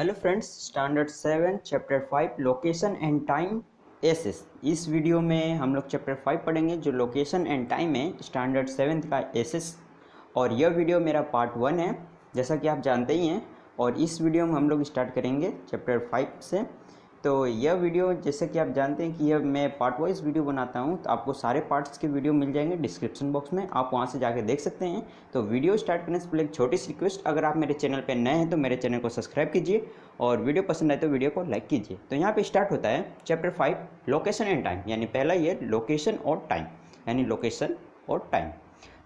Hello friends, standard 7 chapter 5 location and time एसेस। इस video में हम लोग चैप्टर 5 पढ़ेंगे जो लोकेशन एंड टाइम है स्टैंडर्ड 7 का एसेस। और यह वीडियो मेरा पार्ट 1 है, जैसा कि आप जानते ही हैं। और इस वीडियो में हम लोग स्टार्ट करेंगे चैप्टर 5 से। तो यह वीडियो, जैसे कि आप जानते हैं कि यह मैं पार्ट वाइज वीडियो बनाता हूं, तो आपको सारे पार्ट्स के वीडियो मिल जाएंगे डिस्क्रिप्शन बॉक्स में, आप वहां से जाके देख सकते हैं। तो वीडियो स्टार्ट करने से पहले एक छोटी सी रिक्वेस्ट, अगर आप मेरे चैनल पर नए हैं तो मेरे चैनल को सब्सक्राइब कीजिए और वीडियो पसंद आए तो वीडियो को लाइक कीजिए। तो यहाँ पे स्टार्ट होता है चैप्टर 5 लोकेशन एंड टाइम, यानी पहला ये लोकेशन और टाइम, यानी लोकेशन और टाइम।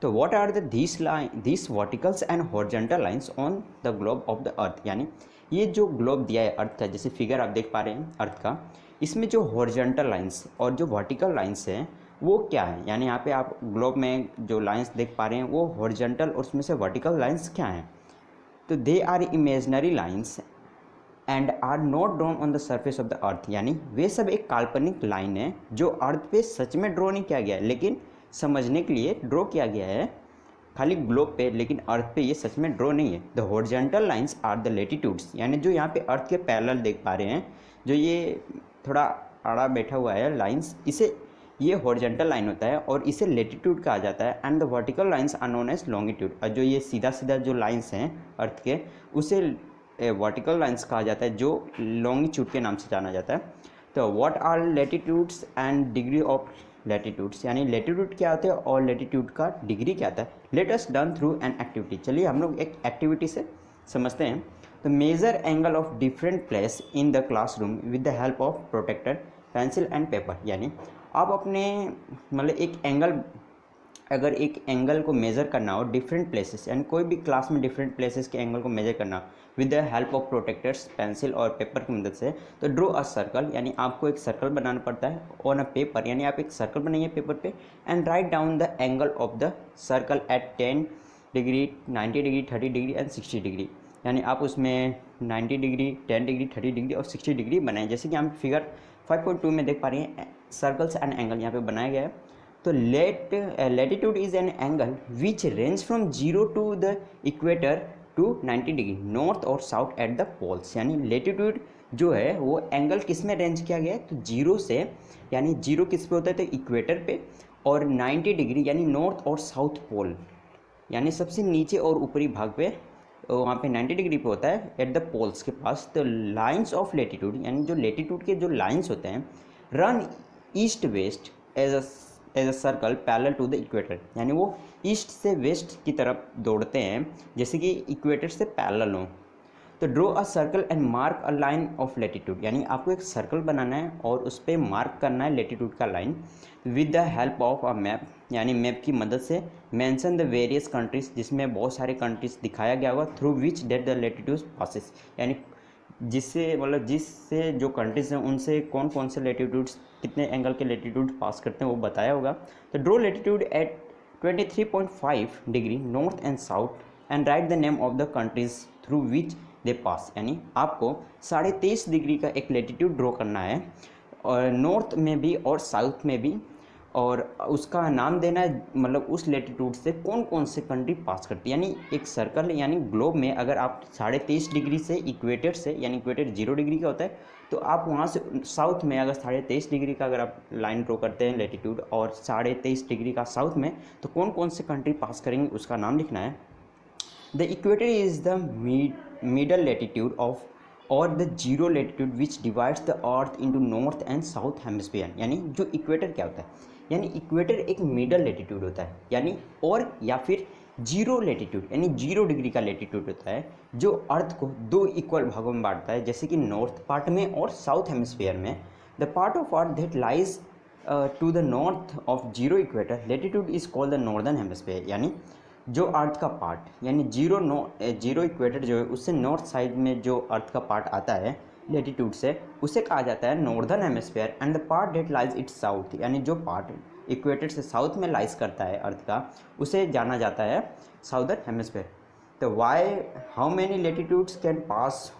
तो what are this verticals and horizontal lines on the globe of the earth, यानी ये जो ग्लोब दिया है अर्थ का, जैसे फिगर आप देख पा रहे हैं अर्थ का, इसमें जो हॉरिजॉन्टल लाइंस और जो वर्टिकल लाइंस हैं वो क्या है। यानी यहाँ पे आप ग्लोब में जो लाइंस देख पा रहे हैं वो हॉरिजॉन्टल और उसमें से वर्टिकल लाइंस क्या हैं। तो they are imaginary lines and are not drawn on the surface of the earth, यानी वे सब एक काल्पनिक लाइन है जो अर्थ पे सच में ड्रॉ नहीं किया गया है, लेकिन समझने के लिए ड्रॉ किया गया है खाली ग्लोब पे, लेकिन अर्थ पे ये सच में ड्रॉ नहीं है। The horizontal lines are the latitudes, यानी जो यहाँ पे अर्थ के पैरेलल देख पा रहे हैं, जो ये थोड़ा आड़ा बैठा हुआ है लाइंस, इसे ये हॉरिजॉन्टल लाइन होता है और इसे लेटीट्यूड कहा जाता है। And the vertical lines are known as longitude, और जो ये सीधा सीधा जो लाइंस हैं अर्थ के, उसे वर्टिकल लाइंस कहा जाता है, जो लॉन्गिट्यूड के नाम से जाना जाता है। तो what are latitudes and degree of latitudes, यानी लेटीट्यूड क्या होते हैं और लेटीट्यूड का डिग्री क्या होता है। Let us done through an activity, चलिए हम लोग एक एक्टिविटी से समझते हैं। तो measure angle of different place in the classroom with the help of protractor pencil and paper, यानी आप अपने मतलब एक एंगल, अगर एक एंगल को मेज़र करना हो डिफरेंट प्लेसेस, यानी कोई भी क्लास में डिफरेंट प्लेसेस के एंगल को मेज़र करना with the help of protectors pencil और पेपर की मदद से, तो ड्रॉ अ सर्कल, यानी आपको एक सर्कल बनाना पड़ता है ऑन अ पेपर, यानी आप एक सर्कल बनाइए पेपर पे, and write down the angle of the circle eight 10 degree 90 degree 30 degree and 60 degree, यानी आप उसमें 90 डिग्री 10 डिग्री 30 डिग्री और 60 डिग्री बनाएं। जैसे कि हम फिगर 5.2 में देख पा रहे हैं, सर्कल्स एंड एंगल यहाँ पे बनाया गया है। तो latitude is an angle which range from 0 to the equator to 90 degree north और साउथ एट द पोल्स, यानी लेटीट्यूड जो है वो एंगल किस में रेंज किया गया है, तो जीरो से, यानी जीरो किस पे होता है तो इक्वेटर पे, और 90 डिग्री यानी नॉर्थ और साउथ पोल, यानी सबसे नीचे और ऊपरी भाग पे, वहाँ पे 90 डिग्री पे होता है एट द पोल्स के पास। तो लाइंस ऑफ लेटीट्यूड, यानी जो लेटीट्यूड के जो लाइंस होते हैं, run east west as a circle parallel to the equator, यानी वो ईस्ट से वेस्ट की तरफ दौड़ते हैं जैसे कि इक्वेटर से पैरेलल हो। तो draw a circle and mark a line of latitude, यानी आपको एक सर्कल बनाना है और उस पर मार्क करना है लेटीट्यूड का line with the help of a map, यानी मैप की मदद से। मेंशन द वेरियस कंट्रीज, जिसमें बहुत सारे कंट्रीज दिखाया गया होगा, through which that the latitude passes, यानी जिससे मतलब जिससे जो कंट्रीज हैं उनसे कौन कौन से लेटीट्यूड्स कितने एंगल के लेटीट्यूड पास करते हैं वो बताया होगा। तो draw latitude at 23.5 degree north and south and write the name of the countries through which they pass, यानी आपको 23.5 डिग्री का एक लेटीट्यूड ड्रॉ करना है, और नॉर्थ में भी और साउथ में भी, और उसका नाम देना है मतलब उस लेटीट्यूड से कौन कौन से कंट्री पास करती है। यानी एक सर्कल यानी ग्लोब में अगर आप 23.5 डिग्री से इक्वेटर से, यानी इक्वेटर 0 डिग्री का होता है, तो आप वहाँ से साउथ में अगर 23.5 डिग्री का अगर आप लाइन ड्रॉ करते हैं लेटीट्यूड और 23.5 डिग्री का साउथ में, तो कौन कौन से कंट्री पास करेंगे उसका नाम लिखना है। The equator is the middle latitude of और the zero latitude which divides the earth into north and south hemisphere, यानी जो इक्वेटर क्या होता है, यानी इक्वेटर एक मिडल लेटीट्यूड होता है, यानी और या फिर जीरो लेटीट्यूड, यानी 0 डिग्री का लेटीट्यूड होता है जो अर्थ को दो इक्वल भागों में बांटता है, जैसे कि नॉर्थ पार्ट में और साउथ हेमिस्फीयर में। The part of earth that lies to the north of zero equator latitude is called the northern hemisphere, यानी जो अर्थ का पार्ट यानी जीरो इक्वेटर जो है उससे नॉर्थ साइड में जो अर्थ का पार्ट आता है लेटीट्यूड से, उसे कहा जाता है northern hemisphere. And the part that lies its south, यानी जो पार्ट इक्वेटर से साउथ में लाइज करता है अर्थ का, उसे जाना जाता है साउदर्न हेमिस्फीयर। तो why how many latitudes can pass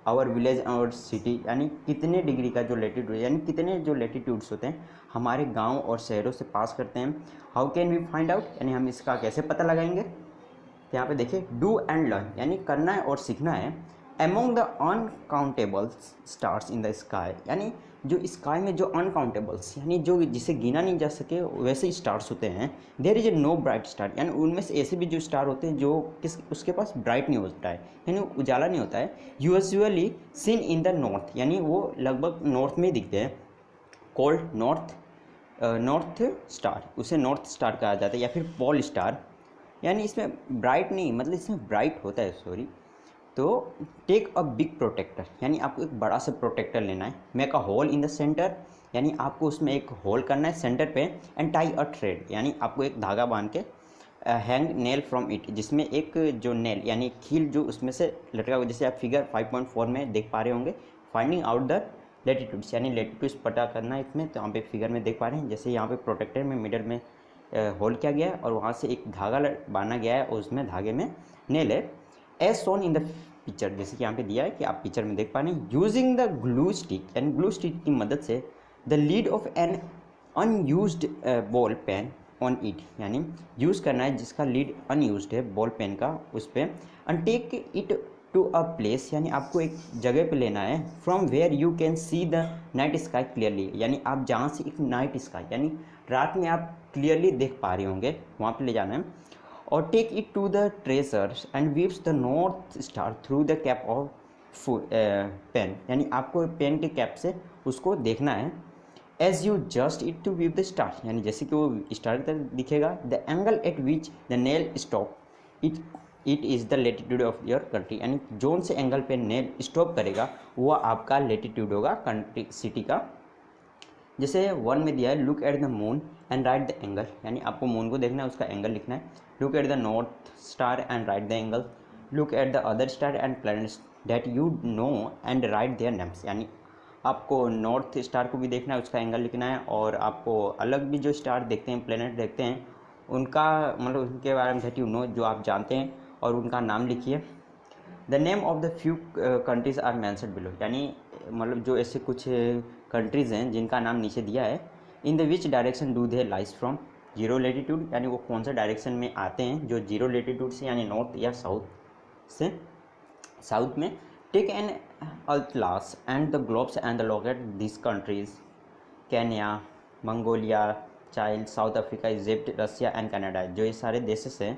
our village और सिटी, यानी कितने डिग्री का जो लेटीट्यूड, यानी कितने जो लेटीट्यूड्स होते हैं हमारे गांव और शहरों से पास करते हैं। How can we find out, यानी हम इसका कैसे पता लगाएंगे। तो यहाँ पे देखिए डू एंड लर्न, यानी करना है और सीखना है। Among the uncountable stars in the sky, यानी जो स्काई में जो अनकाउंटेबल्स यानी जो जिसे गिना नहीं जा सके वैसे स्टार्स होते हैं। There is a no bright star, यानी उनमें से ऐसे भी जो स्टार होते हैं जो उसके पास ब्राइट नहीं होता है, यानी उजाला नहीं होता है। Usually seen in the north, यानी वो लगभग नॉर्थ में दिखते हैं। कॉल्ड नॉर्थ स्टार, उसे नॉर्थ स्टार कहा जाता है, या फिर पोल स्टार, यानी इसमें ब्राइट नहीं, मतलब इसमें ब्राइट होता है, सॉरी। तो टेक अ बिग प्रोटेक्टर, यानी आपको एक बड़ा सा प्रोटेक्टर लेना है। Make a hole in the centre, यानी आपको उसमें एक होल करना है सेंटर पे। एंड टाई अ थ्रेड, यानी आपको एक धागा बांध के हैंग नेल फ्रॉम इट, जिसमें एक जो नेल यानी खील जो उसमें से लटका हुआ, जैसे आप फिगर 5.4 में देख पा रहे होंगे। फाइंडिंग आउट द लेटीट्यूड्स, यानी लेटीट्यूड्स पता करना है इसमें, तो यहाँ पे फिगर में देख पा रहे हैं। जैसे यहाँ पे प्रोटेक्टर में मिडल में होल किया गया है और वहाँ से एक धागा बांधा गया है और उसमें धागे में नेल है। As shown in the picture, जैसे कि यहाँ पे दिया है कि आप पिक्चर में देख पा रहे हैं। यूजिंग द ग्लू स्टिक, यानी ग्लू स्टिक की मदद से the lead of an unused ball pen on it, यानी यूज़ करना है जिसका लीड अनयूज्ड है बॉल पेन का उस पर। And take it to a place, यानी आपको एक जगह पे लेना है। From where you can see the night sky clearly, यानी आप जहाँ से एक नाइट स्काई यानी रात में आप क्लियरली देख पा रहे होंगे वहाँ पे ले जाना है। और take it to the treasures and views the north star through the cap of pen, यानी आपको पेन के कैप से उसको देखना है। As you just it to view the star, यानी जैसे कि वो स्टार की तरह दिखेगा। The angle at which the nail stop it is the latitude of your country, यानी जोन से एंगल पे नेल स्टॉप करेगा वो आपका लेटीट्यूड होगा कंट्री सिटी का। जैसे 1 में दिया है look at the moon and write the angle, यानी आपको मून को देखना है उसका एंगल लिखना है। Look at the north star and write the angle. Look at the other star and planets that you know and right their names, यानी आपको नॉर्थ स्टार को भी देखना है उसका एंगल लिखना है, और आपको अलग भी जो स्टार देखते हैं प्लैनेट देखते हैं उनका मतलब उनके बारे में दैट यू नो जो आप जानते हैं और उनका नाम लिखिए। The name of the few countries are mentioned below, यानी मतलब जो ऐसे कुछ कंट्रीज़ हैं जिनका नाम नीचे दिया है। In the which direction do they lies from zero latitude, यानी वो कौन सा डायरेक्शन में आते हैं जो जीरो लेटीट्यूड से यानी नॉर्थ या साउथ से। साउथ में take an atlas and the globes and the locate this countries Kenya, Mongolia, child, South Africa, Egypt, Russia and Canada, जो ये सारे देशेस हैं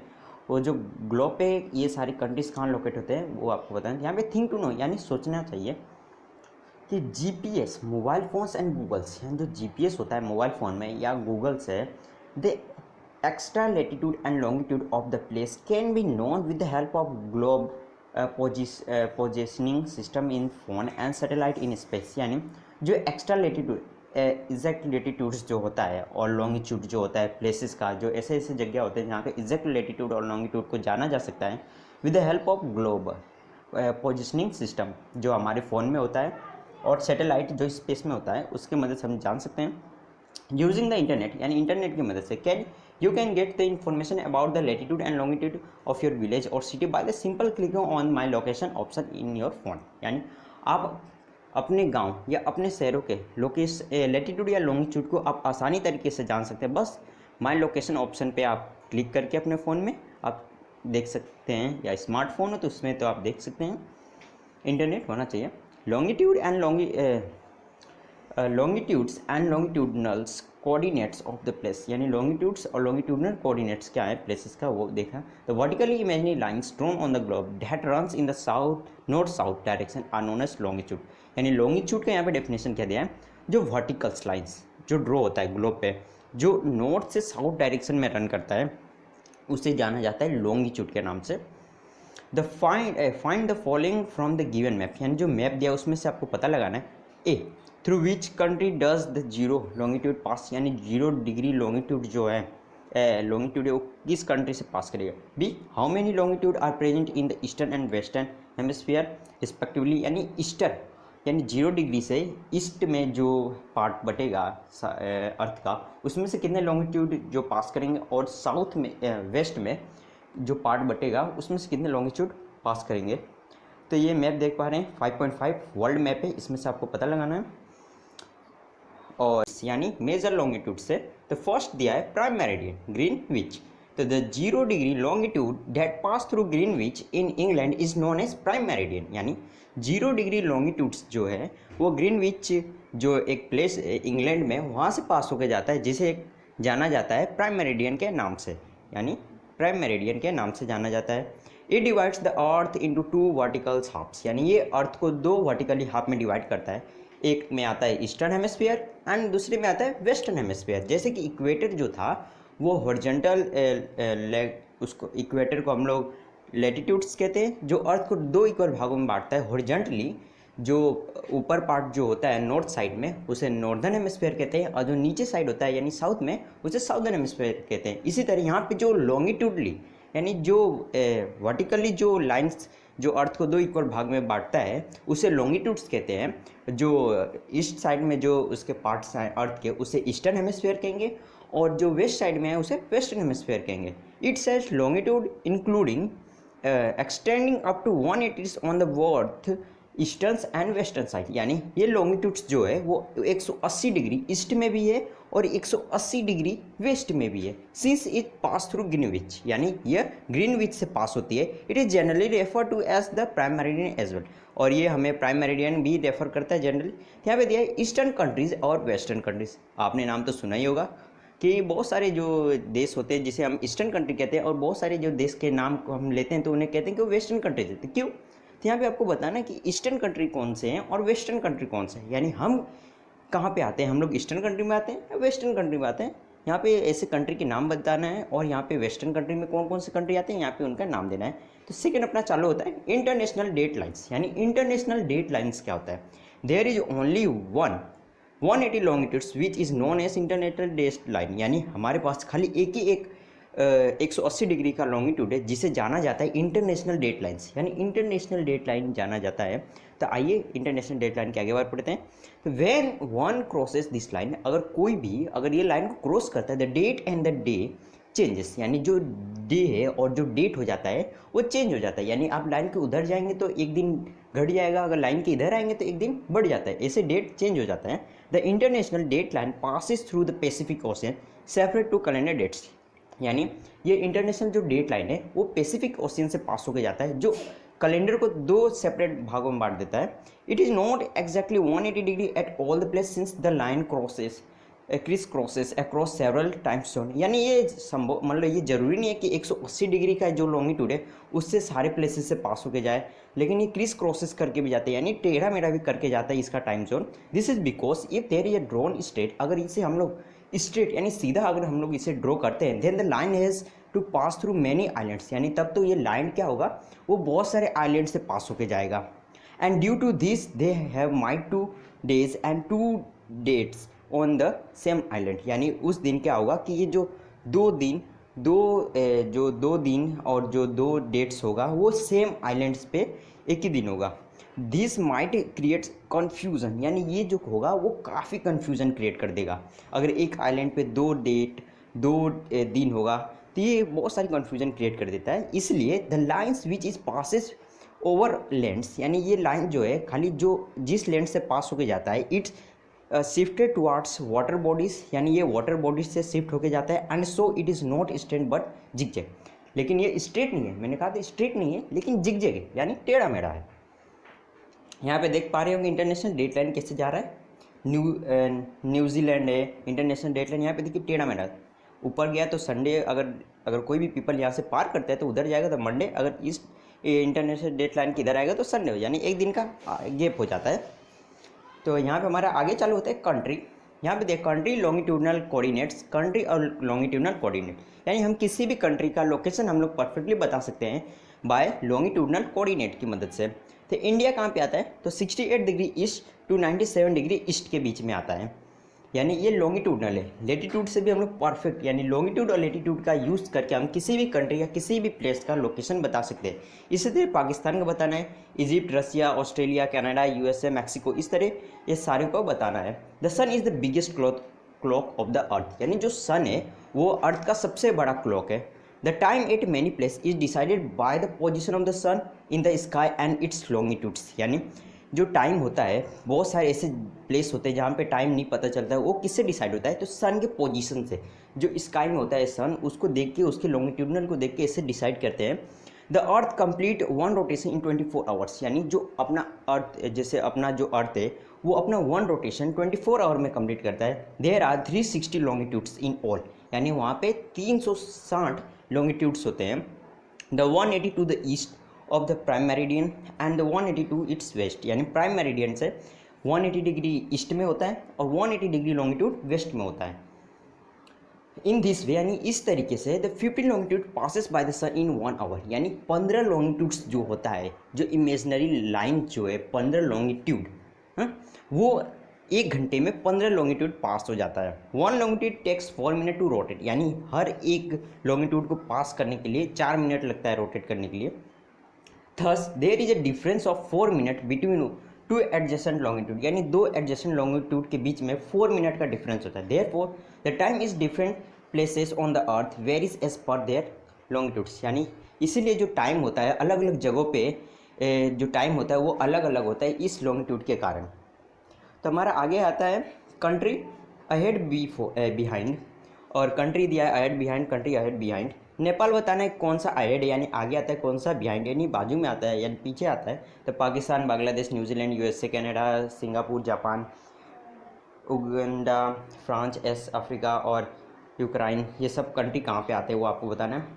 वो जो ग्लोब पे ये सारी कंट्रीज कहाँ लोकेट होते हैं वो आपको बताएं। यहाँ पे थिंक टू नो, यानी सोचना चाहिए कि GPS mobile phones and Googles, यानी जो जीपीएस होता है मोबाइल फ़ोन में या गूगल से, the extra latitude and longitude of the place can be known with the help of globe positioning system in phone and satellite in space, यानी जो extra latitude exact latitudes जो होता है और longitude जो होता है प्लेसेस का, जो ऐसे ऐसे जगह होते हैं जहाँ पे एग्जैक्ट लेटीट्यूड और लॉन्गिट्यूड को जाना जा सकता है with the help of globe positioning system जो हमारे फ़ोन में होता है और सैटेलाइट जो स्पेस में होता है उसकी मदद से हम जान सकते हैं। यूजिंग द इंटरनेट, यानी इंटरनेट की मदद से you can get the information about the latitude and longitude of your village or city by the simple clicking on my location option in your phone, यानी आप अपने गांव या अपने शहरों के लेटीट्यूड या लॉन्गिट्यूड को आप आसानी तरीके से जान सकते हैं। बस माई लोकेशन ऑप्शन पे आप क्लिक करके अपने फ़ोन में आप देख सकते हैं, या स्मार्टफोन हो तो उसमें तो आप देख सकते हैं। इंटरनेट होना चाहिए। Longitude and longitudes and longitudinals coordinates of the place, यानी लॉन्गिट्यूड्स और लॉन्गिट्यूडनल कोऑर्डिनेट्स क्या है प्लेसेस का वो देखा। The vertically imaginary lines drawn on the globe that runs in the south north south direction are known as longitude, यानी longitude का यहाँ पे डेफिनेशन क्या दिया है, जो वर्टिकल्स लाइन्स जो ड्रॉ होता है ग्लोब पे जो नॉर्थ से साउथ डायरेक्शन में रन करता है उसे जाना जाता है लॉन्गिट्यूड के नाम से। The find the following from the given map, यानी जो मैप दिया उसमें से आपको पता लगाना है। A through which country does the zero longitude pass, यानी 0 डिग्री लॉन्गिट्यूड जो है लॉन्गिट्यूड वो किस कंट्री से पास करेगा। B how many longitude are present in the eastern and western hemisphere respectively, यानी ईस्टर्न यानी 0 डिग्री से ईस्ट में जो पार्ट बटेगा अर्थ का उसमें से कितने लॉन्गिट्यूड जो पास करेंगे, और साउथ में वेस्ट में जो पार्ट बटेगा उसमें से कितने लॉन्गिट्यूड पास करेंगे। तो ये मैप देख पा रहे हैं 5.5 वर्ल्ड मैप है, इसमें से आपको पता लगाना है। और यानी मेजर लॉन्गिट्यूड से तो फर्स्ट दिया है प्राइम मेरिडियन ग्रीनविच, तो the 0 degree longitude that pass through Greenwich in England is known as prime meridian, यानी 0 डिग्री लॉन्गिट्यूड्स जो है वो ग्रीनविच जो एक प्लेस इंग्लैंड में वहाँ से पास होकर जाता है, जिसे जाना जाता है प्राइम मेरिडियन के नाम से, यानी प्राइम मेरिडियन के नाम से जाना जाता है। It divides the earth into 2 vertical halves, यानी ये अर्थ को 2 वर्टिकली हाफ में डिवाइड करता है। एक में आता है ईस्टर्न हेमिस्फीयर एंड दूसरे में आता है वेस्टर्न हेमिस्फीयर। जैसे कि इक्वेटर जो था वो हॉरिजॉन्टल उसको इक्वेटर को हम लोग लैटिट्यूड्स कहते हैं, जो अर्थ को 2 इक्वल भागों में बांटता है। हॉरिजॉन्टली जो ऊपर पार्ट जो होता है नॉर्थ साइड में उसे नॉर्दर्न हेमिस्फीयर कहते हैं, और जो नीचे साइड होता है यानी साउथ में उसे साउदर्न हेमिस्फीयर कहते हैं। इसी तरह यहाँ पे जो लॉन्गिट्यूडली यानी जो वर्टिकली जो लाइंस जो अर्थ को 2 इक्वल भाग में बांटता है उसे लॉन्गिट्यूड्स कहते हैं। जो ईस्ट साइड में जो उसके पार्ट्स हैं अर्थ के उसे ईस्टर्न हेमिस्फीयर कहेंगे, और जो वेस्ट साइड में है उसे वेस्टर्न हेमिस्फीयर कहेंगे। It says longitude including extending up to 180 on the worth eastern and western side, यानी ये लॉन्गिट्यूड्स जो है वो 180 डिग्री ईस्ट में भी है और 180 डिग्री वेस्ट में भी है। Since it pass through Greenwich, यानी यह ग्रीनविच से पास होती है। It is generally refer to as the prime meridian as well, और ये हमें प्राइम मेरिडियन भी रेफर करता है जनरली। यहाँ पे दिया है ईस्टर्न कंट्रीज और वेस्टर्न कंट्रीज। आपने नाम तो सुना ही होगा कि बहुत सारे जो देश होते हैं जिसे हम ईस्टर्न कंट्री कहते हैं, और बहुत सारे जो देश के नाम को हम लेते हैं तो उन्हें कहते हैं कि वो वेस्टर्न कंट्रीज होते हैं। क्यों? तो यहाँ पे आपको बताना कि ईस्टर्न कंट्री कौन से हैं और वेस्टर्न कंट्री कौन से हैं, यानी हम कहाँ पे आते हैं, हम लोग ईस्टर्न कंट्री में आते हैं या वेस्टर्न कंट्री में आते हैं। यहाँ पे ऐसे कंट्री के नाम बताना है, और यहाँ पे वेस्टर्न कंट्री में कौन कौन से कंट्री आते हैं यहाँ पे उनका नाम देना है। तो सेकेंड अपना चालू होता है इंटरनेशनल डेट लाइन्स, यानी इंटरनेशनल डेट लाइन्स क्या होता है? There is only 180 longitudes which is known as international date line, यानी हमारे पास खाली एक ही 180 डिग्री का लॉन्गिट्यूड है जिसे जाना जाता है इंटरनेशनल डेट लाइन्स, यानी इंटरनेशनल डेट लाइन जाना जाता है। तो आइए इंटरनेशनल डेट लाइन के आगे बात पढ़ते हैं। तो when one crosses this line, अगर कोई भी अगर ये लाइन को क्रॉस करता है, the date and the day changes, यानी जो डे है और जो डेट हो जाता है वो चेंज हो जाता है। यानी आप लाइन के उधर जाएंगे तो एक दिन घट जाएगा, अगर लाइन के इधर आएंगे तो एक दिन बढ़ जाता है, ऐसे डेट चेंज हो जाता है। The international date line passes through the Pacific ocean separate two calendar dates, यानी ये इंटरनेशनल जो डेट लाइन है वो पैसिफिक ओशियन से पास होकर जाता है, जो कैलेंडर को 2 सेपरेट भागों में बांट देता है। It is not exactly 180 degree at all the place since the line criss crosses across several time zone, यानी ये संभव मतलब ये जरूरी नहीं है कि 180 डिग्री का जो लॉन्गिट्यूड है उससे सारे प्लेसेस से पास होके जाए, लेकिन ये क्रिस क्रॉसेस करके भी जाते हैं, यानी टेढ़ा मेढ़ा भी करके जाता है इसका time zone. This is because if there is a drawn straight, अगर इसे हम लोग स्ट्रेट यानी सीधा अगर हम लोग इसे ड्रॉ करते हैं, then the line has to pass through many islands, यानी तब तो ये लाइन क्या होगा वो बहुत सारे आइलैंड से पास होके जाएगा। And due to this they have might 2 days and 2 dates on the same island, यानी उस दिन क्या होगा कि ये जो 2 दिन और जो 2 डेट्स होगा वो सेम आइलैंड्स पे एक ही दिन होगा। दिस माइट क्रिएट्स कन्फ्यूज़न, यानी ये जो होगा वो काफ़ी कन्फ्यूज़न क्रिएट कर देगा। अगर एक आइलैंड पे 2 दिन होगा तो ये बहुत सारी कन्फ्यूज़न क्रिएट कर देता है। इसलिए the lines which is passes over lands, यानी ये लाइन जो है खाली जो जिस लैंड से पास होके जाता है it's shifted towards water bodies, यानी ये वाटर बॉडीज से शिफ्ट होके जाता है। And so it is not straight but zigzag, लेकिन ये स्ट्रेट नहीं है, मैंने कहा था स्ट्रेट नहीं है लेकिन जिगजैग है, यानी टेढ़ा मेढ़ा है। यहाँ पे देख पा रहे होंगे इंटरनेशनल डेट लाइन कैसे जा रहा है। न्यूजीलैंड है इंटरनेशनल डेट लाइन, यहाँ पे देखिए टेढ़ा मेढ़ा ऊपर गया तो संडे, अगर कोई भी पीपल यहाँ से पार करता है तो उधर जाएगा तो मंडे, अगर इस इंटरनेशनल डेट लाइन किधर आएगा तो संडे, यानी एक दिन का गैप हो जाता है। तो यहाँ पे हमारा आगे चालू होता है कंट्री। यहाँ पे देख कंट्री लॉन्गिट्यूडनल कोऑर्डिनेट्स, कंट्री और लॉन्गिट्यूडनल कोऑर्डिनेट, यानी हम किसी भी कंट्री का लोकेशन हम लोग परफेक्टली बता सकते हैं बाय लॉन्गिट्यूडनल कोऑर्डिनेट की मदद से। तो इंडिया कहाँ पे आता है? तो 68 degree east to 97 degree east के बीच में आता है, यानी ये लॉन्गिट्यूडनल है। लेटीट्यूड से भी हम लोग परफेक्ट यानी लॉन्गिट्यूड और लेटीट्यूड का यूज़ करके हम किसी भी कंट्री या किसी भी प्लेस का लोकेशन बता सकते हैं। इसी तरह पाकिस्तान का बताना है, Egypt, Russia, Australia, Canada, USA, Mexico, इस तरह ये सारे को बताना है। The sun is the biggest clock of the earth, यानी जो सन है वो अर्थ का सबसे बड़ा क्लॉक है। The time at many place is decided by the position of the sun in the sky and its longitudes, यानी जो टाइम होता है, बहुत सारे ऐसे प्लेस होते हैं जहाँ पे टाइम नहीं पता चलता है। वो किससे डिसाइड होता है? तो सन के पोजीशन से। जो स्काई में होता है सन, उसको देख के, उसके लॉन्गिट्यूडनल को देख के ऐसे डिसाइड करते हैं। The earth complete one rotation in 24 hours, यानी जो अपना अर्थ, जैसे अपना जो अर्थ है वो अपना वन रोटेशन 24 आवर में कंप्लीट करता है। There are 360 longitudes in all, यानी वहाँ पे 360 लॉन्गिट्यूड्स होते हैं। The 180 to the east of the prime meridian and the 180 to its west, यानी प्राइम मेरिडियन से 180 डिग्री ईस्ट में होता है और 180 डिग्री लॉन्गिट्यूड वेस्ट में होता है। इन दिस वे, यानी इस तरीके से the 15 longitude passes by the sun in 1 hour, यानी 15 लॉन्गिट्यूड्स जो होता है, जो इमेजनरी लाइन जो है 15 लॉन्गिट्यूड, वो 1 घंटे में 15 लॉन्गिट्यूड पास हो जाता है। 1 longitude takes 4 minute to rotate, यानी हर एक लॉन्गिट्यूड को पास करने के लिए 4 मिनट लगता है रोटेट करने के लिए। Thus there is a difference of 4 minute between two adjacent longitude, यानी दो एडजेसेंट लॉन्गिट्यूड के बीच में 4 मिनट का डिफरेंस होता है। Therefore the time is different places on the earth varies as per their longitudes, यानी इसीलिए जो टाइम होता है अलग अलग जगहों पे जो टाइम होता है वो अलग अलग होता है इस लॉन्गिट्यूड के कारण। तो हमारा आगे आता है कंट्री अहेड बिहाइंड, और कंट्री दिया है ahead behind, country ahead behind. Nepal बताना है कौन सा अहेड है यानी आगे आता है, कौन सा बिहाइंड यानी बाजू में आता है यानी पीछे आता है। तो Pakistan, Bangladesh, New Zealand, USA, Canada, Singapore, Japan, Uganda, France, Africa और यूक्रेन, ये सब कंट्री कहाँ पे आते हैं वो आपको बताना है।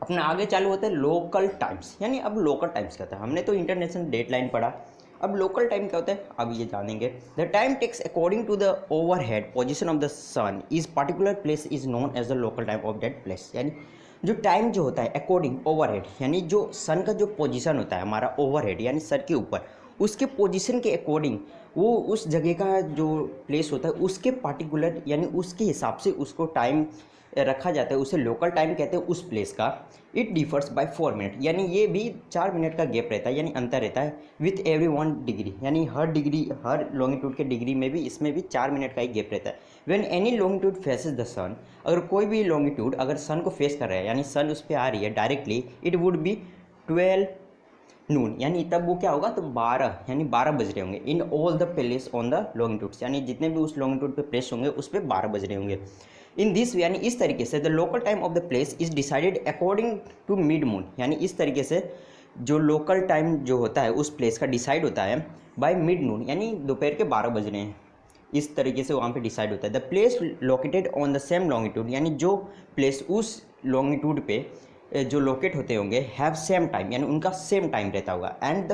अपना आगे चालू होता है लोकल टाइम्स, यानी अब लोकल टाइम्स क्या होता है? हमने तो इंटरनेशनल डेट लाइन पढ़ा, अब लोकल टाइम क्या होता है अब ये जानेंगे। The time takes according to the overhead position of the sun is particular place is known as the local time of that place, यानी जो टाइम जो होता है अकॉर्डिंग ओवरहेड, यानी जो सन का जो पोजीशन होता है हमारा ओवरहेड यानी सर के ऊपर, उसके पोजीशन के अकॉर्डिंग वो उस जगह का जो प्लेस होता है उसके पार्टिकुलर यानी उसके हिसाब से उसको टाइम रखा जाता है, उसे लोकल टाइम कहते हैं उस प्लेस का। इट डिफर्स बाय 4 मिनट, यानी ये भी 4 मिनट का गैप रहता है यानी अंतर रहता है विथ एवरी 1 डिग्री, यानी हर डिग्री हर लॉन्गिट्यूड के डिग्री में भी इसमें भी 4 मिनट का ही गैप रहता है। When any longitude faces the sun, अगर कोई भी लॉन्गिट्यूड अगर सन को फेस कर रहा है यानी सन उस पर आ रही है डायरेक्टली, इट वुड बी 12 नून, यानी तब वो क्या होगा तो 12 यानी 12 बज रहे होंगे in all the place on the longitudes, यानी जितने भी उस लॉन्गिट्यूड पे प्लेस होंगे उस पर 12 बज रहे होंगे। इन दिस यानी इस तरीके से the local time of the place is decided according to mid moon, यानी इस तरीके से जो लोकल टाइम जो होता है उस प्लेस का डिसाइड होता है बाय मिड नून, यानी दोपहर के 12 बज रहे हैं, इस तरीके से वहाँ पे डिसाइड होता है। The place located on the same longitude, यानी जो प्लेस उस लॉन्गिट्यूड पे जो लोकेट होते होंगे हैव सेम टाइम, यानी उनका सेम टाइम रहता होगा। And the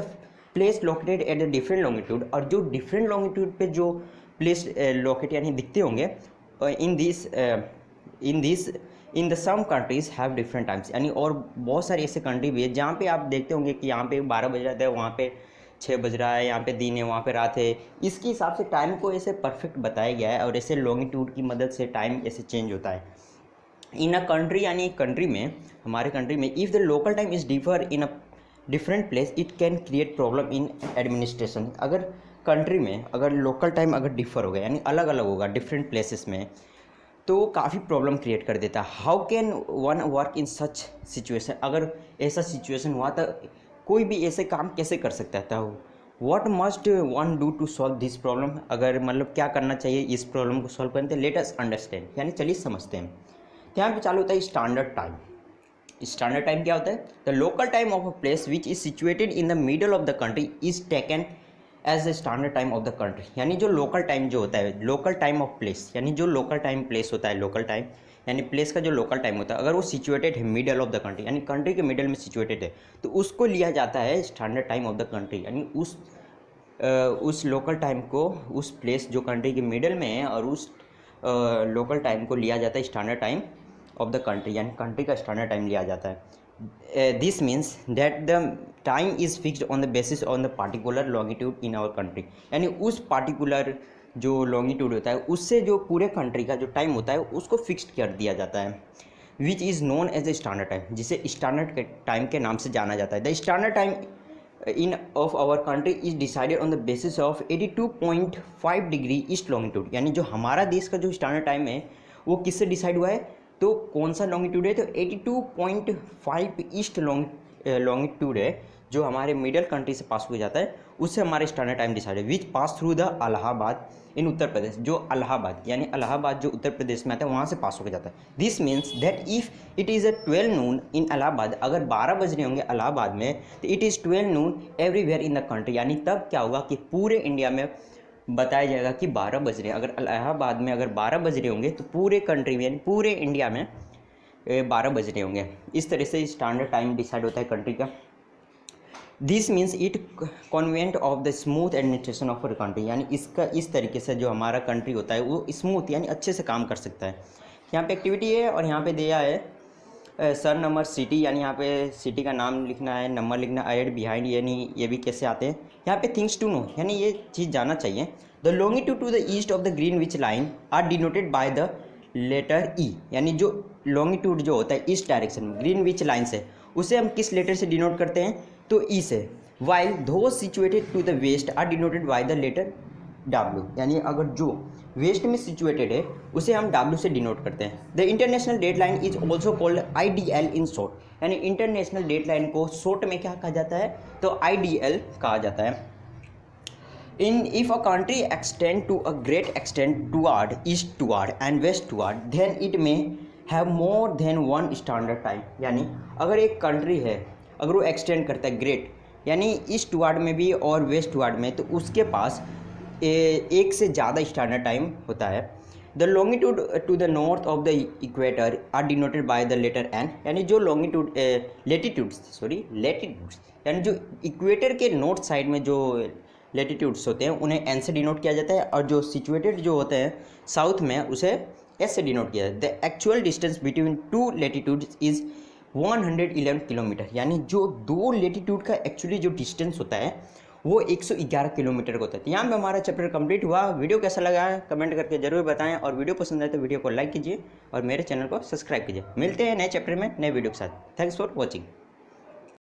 place located at the different longitude, और जो डिफरेंट लॉन्गिट्यूड पे जो प्लेस लोकेट यानी दिखते होंगे in the some countries have different times, यानी और बहुत सारी ऐसे कंट्री भी है जहाँ पे आप देखते होंगे कि यहाँ पे 12 बज रहा है, वहाँ पे 6 बज रहा है, यहाँ पे दिन है, वहाँ पे रात है। इसके हिसाब से टाइम को ऐसे परफेक्ट बताया गया है और ऐसे लॉन्गिट्यूड की मदद से टाइम ऐसे चेंज होता है। इन अ कंट्री, यानी एक कंट्री में, हमारे कंट्री में, if the local time is differ in a different place it can create problem in administration. अगर कंट्री में अगर लोकल टाइम अगर डिफर होगा यानी अलग अलग होगा डिफरेंट प्लेसेस में, तो काफ़ी प्रॉब्लम क्रिएट कर देता है। How can one work in such situation, अगर ऐसा सिचुएशन हुआ तो कोई भी ऐसे काम कैसे कर सकता था? What must one do to solve this problem, अगर मतलब क्या करना चाहिए इस प्रॉब्लम को सॉल्व करने के लिए? लेट अस अंडरस्टैंड, यानी चलिए समझते हैं। यहाँ पे चालू होता है स्टैंडर्ड टाइम। स्टैंडर्ड टाइम क्या होता है? The local time of a place which is situated in the middle of the country is taken as the standard time of the country, यानी जो लोकल टाइम जो होता है, लोकल टाइम ऑफ प्लेस, यानी जो लोकल टाइम प्लेस होता है, local time यानी प्लेस का जो लोकल टाइम होता है, अगर वो सिचुएटेड है मिडल ऑफ द कंट्री यानी कंट्री के मिडल में सिचुएटेड है, तो उसको लिया जाता है standard time of the country, यानी उस लोकल टाइम को, उस प्लेस जो कंट्री के मिडल में है और उस लोकल टाइम को लिया जाता है standard time of the country, यानी कंट्री का स्टैंडर्ड टाइम लिया जाता है। This means that the time is fixed on the basis on the particular longitude in our country, यानी उस पार्टिकुलर जो लॉन्गिट्यूड होता है उससे जो पूरे कंट्री का जो टाइम होता है उसको फिक्स्ड कर दिया जाता है। Which is known as a standard time, जिसे स्टैंडर्ड टाइम के नाम से जाना जाता है। The standard time in of our country is decided on the basis of 82.5 degree east longitude, यानी जो हमारा देश का जो स्टैंडर्ड टाइम है वो किससे डिसाइड हुआ है? तो कौन सा लॉन्गिट्यूड है? तो 82.5 ईस्ट लॉन्गिट्यूड है जो हमारे मिडल कंट्री से पास हो जाता है, उससे हमारा स्टैंडर्ड टाइम डिसाइड है, विच पास थ्रू द इलाहाबाद इन उत्तर प्रदेश, जो इलाहाबाद यानी इलाहाबाद जो उत्तर प्रदेश में आता है वहाँ से पास होकर जाता है। This means that if it is a 12 नून इन इलाहाबाद, अगर 12 बज रहे होंगे इलाहाबाद में तो it is 12 Noon everywhere in the country, यानी तब क्या होगा कि पूरे इंडिया में बताया जाएगा कि 12 बज रहे हैं। अगर इलाहाबाद में अगर 12 बज रहे होंगे तो पूरे कंट्री में यानी पूरे इंडिया में 12 बज रहे होंगे। इस तरह से स्टैंडर्ड टाइम डिसाइड होता है कंट्री का। This means it convent of the smooth administration of our country, यानी इसका इस तरीके से जो हमारा कंट्री होता है वो स्मूथ यानी अच्छे से काम कर सकता है। यहाँ पे एक्टिविटी है और यहाँ पे दिया है सर नंबर सिटी, यानी यहाँ पे सिटी का नाम लिखना है, नंबर लिखना, एड बिहाइंड, यानी ये भी कैसे आते हैं। यहाँ पे थिंग्स टू नो, यानी ये चीज़ जानना चाहिए। The longitude to the east of the Greenwich line are denoted by the letter E, यानी जो लॉन्गिट्यूड जो होता है ईस्ट डायरेक्शन में ग्रीनविच लाइन से, उसे हम किस लेटर से डिनोट करते हैं, तो ई से। While those situated to the west are denoted by the letter W, यानी अगर जो वेस्ट में सिचुएटेड है उसे हम डब्ल्यू से डिनोट करते हैं। The international deadline is also called IDL in short, यानी इंटरनेशनल डेडलाइन को शॉर्ट में क्या कहा जाता है, तो IDL कहा जाता है। In if a country extend to a great extent toward east toward and west toward, then it may have more than one standard time, यानी अगर एक कंट्री है अगर वो एक्सटेंड करता है ग्रेट यानी ईस्ट टुवार्ड में भी और वेस्ट टुवार्ड में, तो उसके पास एक से ज़्यादा स्टैंडर्ड टाइम होता है। The longitude to the north of the equator are denoted by the letter N, यानी जो लॉन्गिट्यूड लेटीट्यूड्स यानी जो इक्वेटर के नॉर्थ साइड में जो लेटीट्यूड्स होते हैं उन्हें एन से डिनोट किया जाता है, और जो सिचुएटेड जो होते हैं साउथ में उसे एस से डिनोट किया जाता है। The actual distance between two latitudes is 111 kilometre, यानी जो दो लेटीट्यूड का एक्चुअली जो डिस्टेंस होता है वो 111 किलोमीटर का होता है। तो यहाँ पे हमारा चैप्टर कंप्लीट हुआ। वीडियो कैसा लगा है कमेंट करके जरूर बताएं, और वीडियो पसंद आए तो वीडियो को लाइक कीजिए और मेरे चैनल को सब्सक्राइब कीजिए। मिलते हैं नए चैप्टर में नए वीडियो के साथ। Thanks for watching.